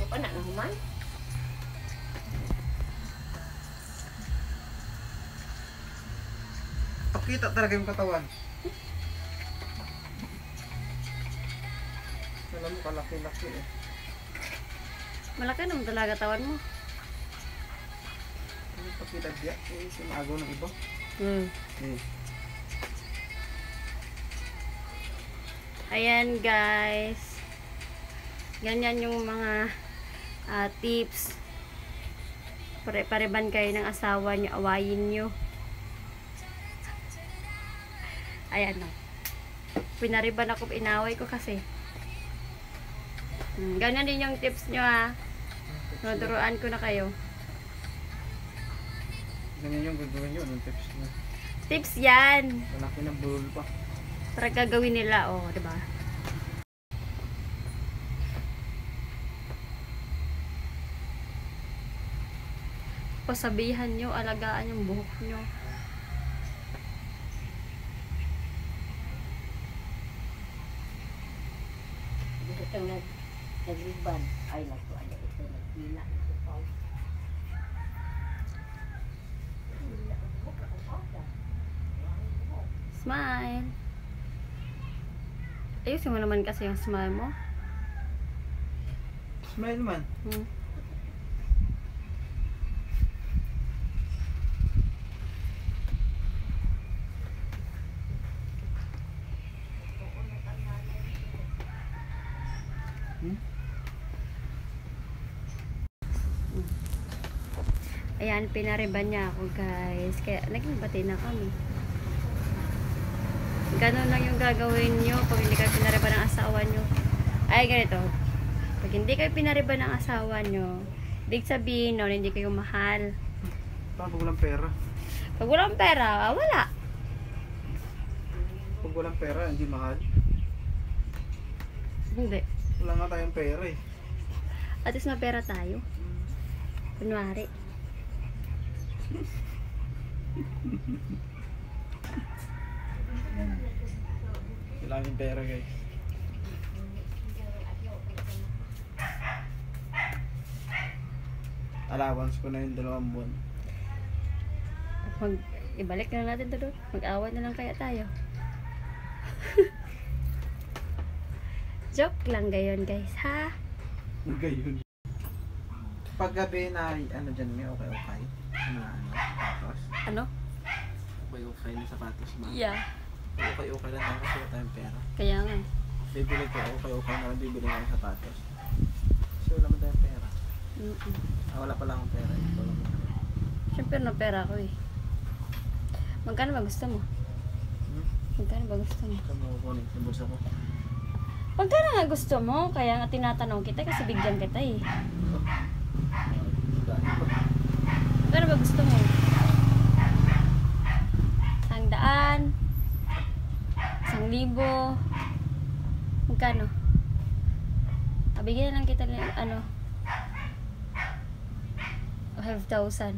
pa na naman. Pakita talaga yung katawan. Alam mo, kalaki-laki eh. Malaki naman talaga tawan mo. Ano pakita diya? Eh, sinagaw ng iba. Eh. Ayan guys. Ganyan yung mga tips. Pare-pareban kayo ng asawa nyo. Awayin nyo. Ayan o. Pinariban ako, inaway ko kasi. Ganyan din yung tips nyo ha. Nuturuan ko na kayo. Ganyan yung gagawin nyo. Anong tips nyo? Tips yan. Malaki ng bulol pa. Para gagawin nila, oh, diba? Pasabihan nyo, alagaan yung buhok nyo. Ito nag-riban. Ay, nagtuan na ito. Nagpila. Smile. Ayusin mo naman kasi yung smile mo. Smile man. Ayan, pinariban niya ako guys. Kaya naging bati na kami. Ganun lang yung gagawin nyo pag hindi kayo pinariban ng asawa nyo. Ay, ganito. Pag hindi kayo pinariban ng asawa nyo, ibig sabihin nun, hindi kayo mahal. Pag walang pera. Pag walang pera, wala. Pag walang pera, hindi mahal. Hindi. Wala nga tayong pera eh. At least may pera tayo. Kunwari. Kailangan yung pera guys. Allowance ko na yung 2 buwan. Ibalik na natin ito doon. Mag-away na lang kaya tayo. Joke lang gayon guys, ha? Gayon. Pag gabi na ano dyan may okay. Ano, sapatos. Ano? Okay na sapatos ba? Yeah. Okay lang tayo kasi wala tayong pera. Kaya nga. Bibili ko okay na lang bibili ko ng sapatos. Kasi wala man tayong pera. Wala pala akong pera. Ito lang. Siyempre na pera ko eh. Magkano ba gusto mo? Magkano ba gusto mo? Ito mo kukunin sa bulsa ko. Magkano nga gusto mo? Kaya nga tinatanong kita kasi bigyan kita eh. Magkano ba gusto mo? 100? 1,000? Magkano? Bigyan na lang kita ng ano? 5,000.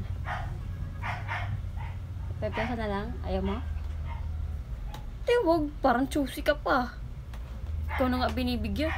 5,000 na lang? Ayaw mo? Wag, parang choosy ka pa. Ikaw na nga binibigyan.